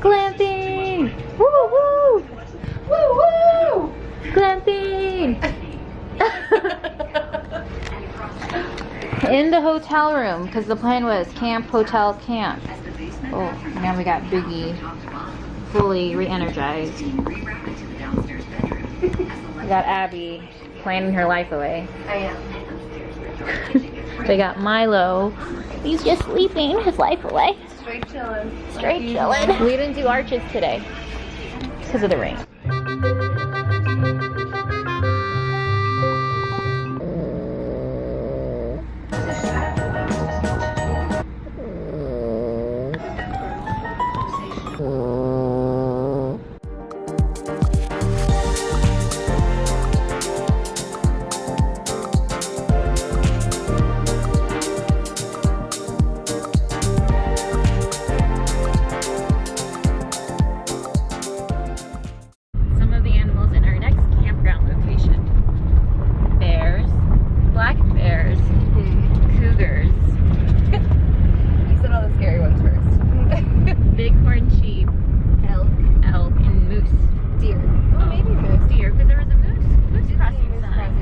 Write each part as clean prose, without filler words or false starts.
Glamping! Woo woo! Woo woo! Glamping! In the hotel room, because the plan was camp, hotel, camp. Oh, now we got Biggie fully re-energized. We got Abby planning her life away. I am. We got Milo. He's just sleeping his life away. Straight chilling. Straight chilling. We didn't do arches today because of the rain.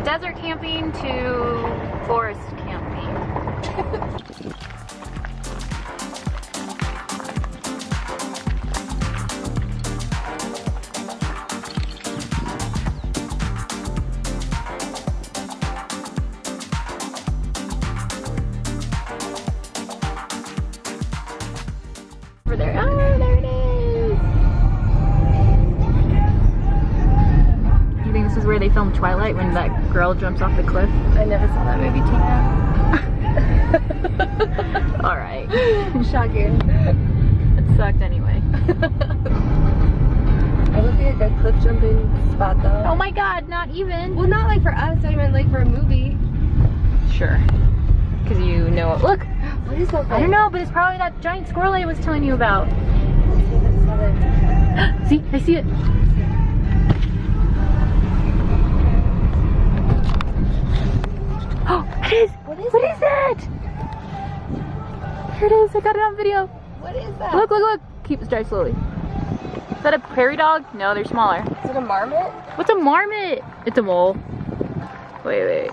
Desert camping to forest camping. Over there. Oh, there it is. You think this is where they filmed Twilight when that girl jumps off the cliff? I never saw that movie, Tina. Alright. Shocking. It sucked anyway. It would be a good cliff jumping spot though. Oh my god, not even. Well, not like for us, I meant like for a movie. Sure. Because you know it. Look! What is that? I don't know, but it's probably that giant squirrel I was telling you about. See? I see it. Oh, it is! What is that? Here it is, I got it on video. What is that? Look, look, look. Keep it drive slowly. Is that a prairie dog? No, they're smaller. Is it a marmot? What's a marmot? It's a mole. Wait.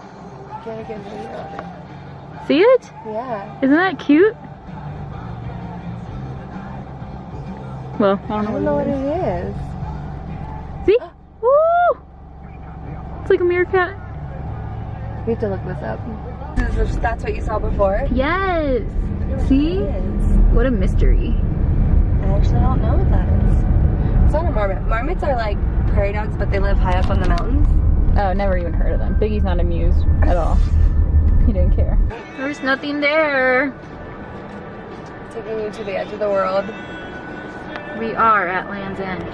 Get a good video of it. See it? Yeah. Isn't that cute? Well, I don't know what it is. See? Woo! It's like a meerkat. We have to look this up. That's what you saw before? Yes! See? What it is. What a mystery. I actually don't know what that is. It's not a marmot. Marmots are like prairie dogs, but they live high up on the mountains. Oh, never even heard of them. Biggie's not amused at all. He didn't care. There's nothing there. Taking you to the edge of the world. We are at Land's End.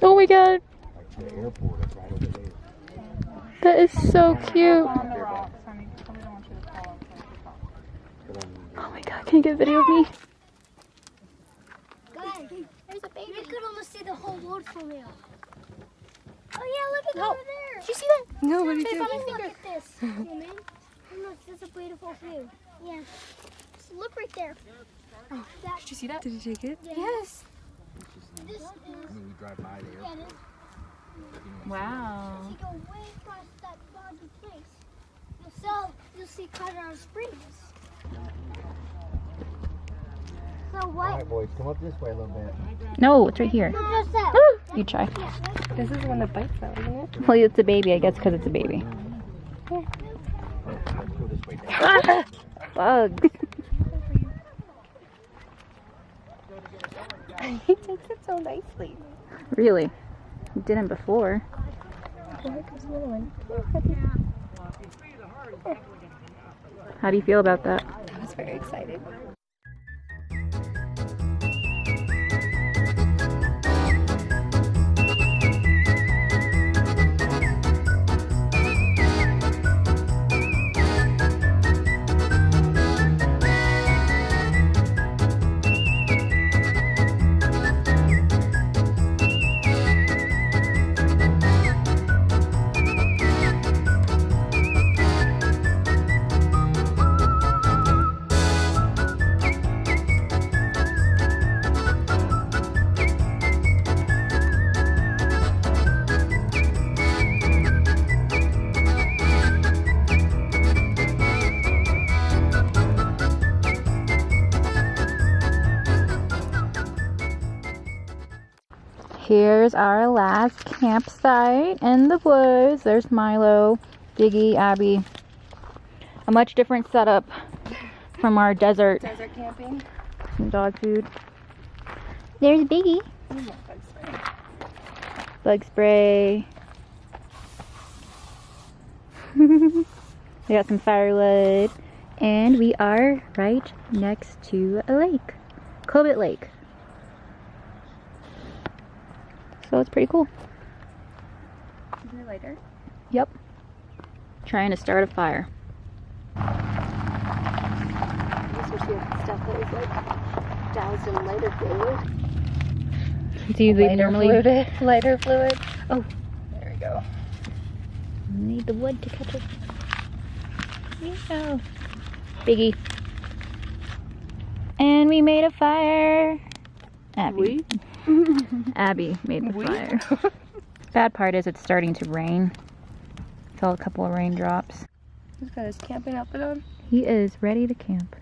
Oh my god. That is so cute. Oh my god, can you get a video of me? Guys, there's a baby. You could almost see the whole world from here. Oh yeah, look at over there. Did you see that? No, what did Look you do? at this. Zoom in. Look, this is a beautiful view. Yeah. Just look right there. Oh, did you see that? Did you take it? Yeah. Yes. This is. We drive by there. Yeah, it is. Wow. You go way across that foggy place. You'll see Colorado Springs. So what? All right, boys, come up this way a little bit. No, it's right here. Look at that. You try. This is one that bites that, isn't it? Well, it's a baby, I guess, because it's a baby. Let's go this way. Bugs. He takes it so nicely. Really? You didn't before. Here comes another one. How do you feel about that? I was very excited. Here's our last campsite in the woods. There's Milo, Biggie, Abby. A much different setup from our desert. Desert camping. Some dog food. There's Biggie. Bug spray. We got some firewood. And we are right next to a lake. Cobbett Lake. So it's pretty cool. Is there a lighter? Yep. Trying to start a fire. This was your stuff that was like doused in lighter fluid. Do you normally Lighter fluid. Oh, there we go. need the wood to catch it? Yeah. Biggie. And we made a fire. Abby. Abby made the fire. Bad part is it's starting to rain. Fell a couple of raindrops. He's got his camping outfit on. He is ready to camp.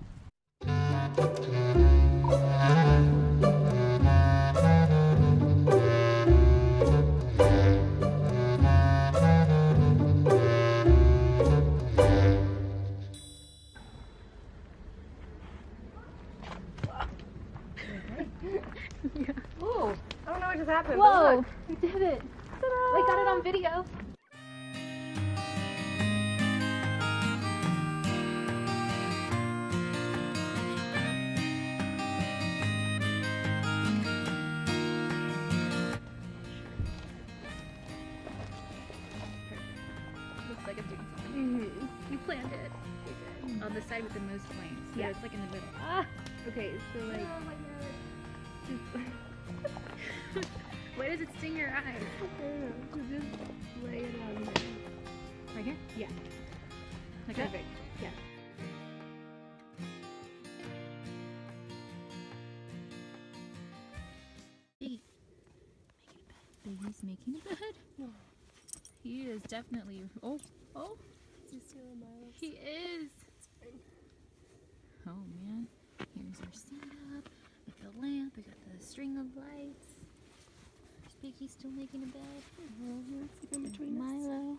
Ooh, I don't know what just happened. but Whoa! look. We did it! I got it on video. Looks like it's doing something. We planned it. On the side with the most flames. So it's like in the middle. Ah! Okay, so like. Why does it sting your eyes? I don't know. So just lay it on there. Right here? Yeah. Like that? Perfect. Yeah. Baby's making a bed. He is definitely. Oh. He is. Oh man. Here's our setup with the lamp. We got the string of lights. There's Biggie still making a bed. Let's get in between us. Milo.